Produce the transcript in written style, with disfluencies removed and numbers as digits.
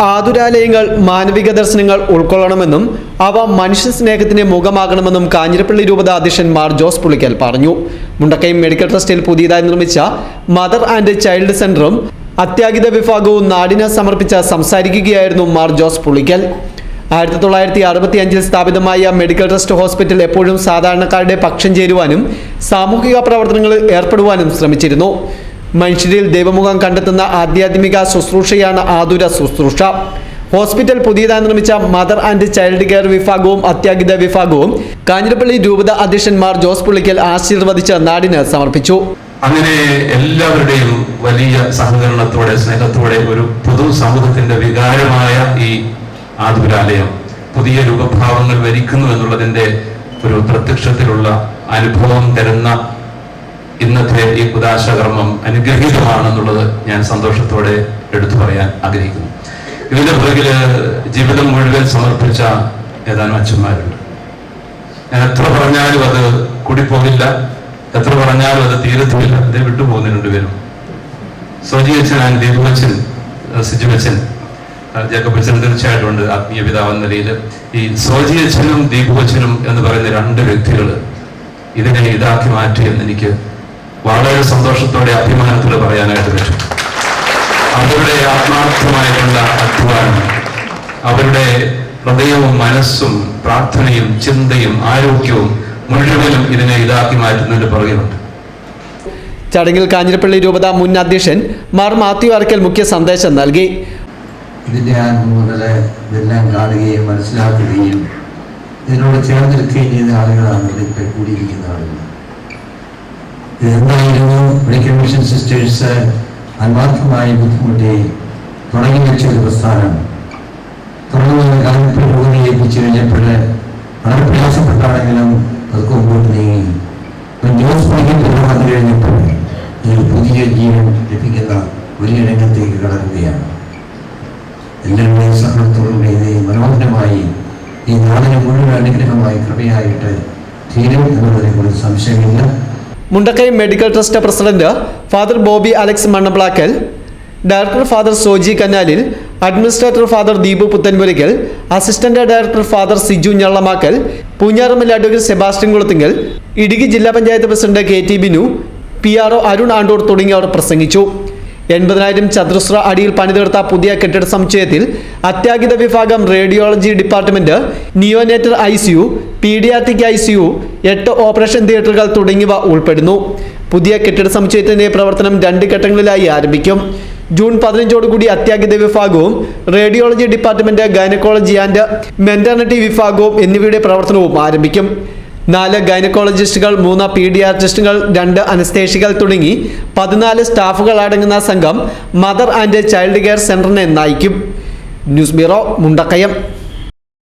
ആതുരാലയങ്ങൾ മാനവിക ദർശനങ്ങൾ ഉൾക്കൊള്ളണമെന്നും അവ മനുഷ്യ സ്നേഹത്തിന്റെ മുഖമാകണമെന്നും കാഞ്ഞിരപ്പള്ളി രൂപത അധ്യക്ഷൻ മാർ ജോസ് പുളിക്കൽ പറഞ്ഞു. മുണ്ടക്കയം മെഡിക്കൽ ട്രസ്റ്റിൽ പുതിയതായി നിർമ്മിച്ച മദർ ആൻഡ് ചൈൽഡ് സെന്ററും അത്യാഹിത വിഭാഗവും നാടിന് സമർപ്പിച്ച സംസാരിക്കുകയായിരുന്നു മാർ ജോസ് പുളിക്കൽ. 1965 സ്ഥാപിതമായ മെഡിക്കൽ ട്രസ്റ്റ് ഹോസ്പിറ്റൽ എപ്പോഴും സാധാരണക്കാരുടെ പക്ഷം ചേരുവാനും സാമൂഹിക പ്രവർത്തനങ്ങളിൽ ഏർപ്പെടുവാനും ശ്രമിച്ചിരുന്നു. മനുഷ്യരിൽ ദൈവമുഖം കണ്ടെത്തുന്ന ആധ്യാത്മിക ശുശ്രൂഷയാണ് ആതുര ശുശ്രൂഷ. ഹോസ്പിറ്റൽ പുതിയതായി നിർമ്മിച്ച മദർ ആൻഡ് ചൈൽഡ് കെയർ വിഭാഗവും അത്യാഹിത വിഭാഗവും കാഞ്ഞിരപ്പള്ളി രൂപത അധ്യക്ഷൻ മാർ ജോസ് പുളിക്കൽ ആശീർവദിച്ച് നാടിന് സമർപ്പിച്ചു. അങ്ങനെ എല്ലാവരുടെയും വലിയ സഹകരണത്തോടെ സ്നേഹത്തോടെ ഒരു പൊതു സമൂഹത്തിന്റെ വികാരമായ ഈ ആതുരാലയം പുതിയ രൂപഭാവങ്ങൾ വരിക്കുന്നു എന്നുള്ളതിന്റെ ഒരു പ്രത്യക്ഷത്തിലുള്ള അനുഭവം തരുന്ന ഇന്നത്തെ ഈ ഉദാശകർമ്മം അനുഗ്രഹീതമാണെന്നുള്ളത് ഞാൻ സന്തോഷത്തോടെ എടുത്തു പറയാൻ ആഗ്രഹിക്കുന്നു. ഇതിന്റെ പുറകില് ജീവിതം മുഴുവൻ സമർപ്പിച്ച ഏതാനും അച്ഛന്മാരുണ്ട്. ഞാൻ എത്ര പറഞ്ഞാലും അത് കൂടിപ്പോകില്ല, എത്ര പറഞ്ഞാലും അത് തീരത്തുമില്ല. അതേ വിട്ടുപോകുന്ന രണ്ടുപേരും, സോജി അച്ഛൻ ആൻഡ് ദീപു അച്ഛൻ, സിജു അച്ഛൻ, ജേക്കബ് അച്ഛൻ തീർച്ചയായിട്ടും ഉണ്ട് ആത്മീയ പിതാവ് എന്ന നിലയിൽ. ഈ സോജി അച്ഛനും ദീപു അച്ഛനും എന്ന് പറയുന്ന രണ്ട് വ്യക്തികൾ ഇതിനെ ഇതാക്കി മാറ്റിയെന്ന് എനിക്ക് വളരെ സന്തോഷത്തോടെ അഭിമാനത്തോടെ പറയാനായിട്ട് പറ്റും. അവരുടെ ആത്മാർത്ഥമായിട്ടുള്ള അധ്വാനം, അവരുടെ ഹൃദയവും മനസ്സും പ്രാർത്ഥനയും ചിന്തയും ആരോഗ്യവും മുഴുവനും ഇതിനെ ഇതാക്കി മാറ്റുന്നതിന്റെ പുറകിലുണ്ട്. ചടങ്ങിൽ കാഞ്ഞിരപ്പള്ളി രൂപത മുൻ അധ്യക്ഷൻ മാർ മാത്യു അറക്കൽ മുഖ്യ സന്ദേശം നൽകി. ഇതിന്റെ മുതല് ഇതെല്ലാം കാണുകയും മനസ്സിലാക്കുകയും ഇതിനോട് ചേർന്നിരിക്കുകയും ചെയ്ത ആളുകളാണ് ഇതിൽ കൂടിയിരിക്കുന്ന ആളുകൾ. എന്തായിരുന്നു മെഡിക്കൽ മിഷൻ സിസ്റ്റേഴ്സ് ആത്മാർത്ഥമായി ബുദ്ധിമുട്ടി തുടങ്ങി വെച്ചൊരു പ്രസ്ഥാനം തുടർന്ന് കാലത്തിൽ ഭൂമി ഏൽപ്പിച്ചു കഴിഞ്ഞപ്പോൾ വളരെ പ്രയാസപ്പെട്ടാണെങ്കിലും അതൊക്കെ മുമ്പോട്ട് നീങ്ങി ജോസ് പുളിക്കൽ വന്നു കഴിഞ്ഞപ്പോൾ ഒരു പുതിയ ജീവൻ ലഭിക്കുന്ന വലിയ രംഗത്തേക്ക് കടക്കുകയാണ്. എല്ലാവരുടെയും സഹകരണത്തോടുകൂടി ഇത് മനോഹരമായി ഈ നാടിന് മുഴുവൻ അനുഗ്രഹമായി കൃപയായിട്ട് തീരും എന്നുള്ളതിനെ കുറിച്ച് സംശയമില്ല. Mundakayam medical trust president father Bobby Alex Mannamplackal, director father Soji Kannalil, administrator father Deepu Puthenpurackal, assistant director father Siju Njallamackal, Poonjarammal advocate Sebastian Kulathinkal, Idukki ജില്ലാ panchayat president KT Binu, PRO Arun Andoor തുടങ്ങിയവർ പ്രസംഗിച്ചു. 80,000 ചതുരശ്ര അടിയിൽ പണിതീർത്ത പുതിയ കെട്ടിട സമുച്ചയത്തിൽ അത്യാഹിത വിഭാഗം, radiology department, neonatal ICU, paediatric ICU, 8 operation തിയേറ്ററുകൾ തുടങ്ങിയവ ഉൾപ്പെടുന്നു. പുതിയ കെട്ടിട സമുച്ചയത്തിന്റെ പ്രവർത്തനം 2 ഘട്ടങ്ങളിലായി ആരംഭിക്കും. ജൂൺ 15 അത്യാഹിത വിഭാഗവും radiology department, gynaecology and maternity വിഭാഗവും എന്നിവയുടെ പ്രവർത്തനവും ആരംഭിക്കും. 4 ഗൈനക്കോളജിസ്റ്റുകൾ, 3 പീഡിയാട്രിസ്റ്റുകൾ, 2 അനസ്തേഷ്യകൾ തുടങ്ങി 14 സ്റ്റാഫുകൾ അടങ്ങുന്ന സംഘം മദർ ആൻഡ് ചൈൽഡ് കെയർ സെന്ററിനെ നയിക്കും. News bureau, Mundakayam.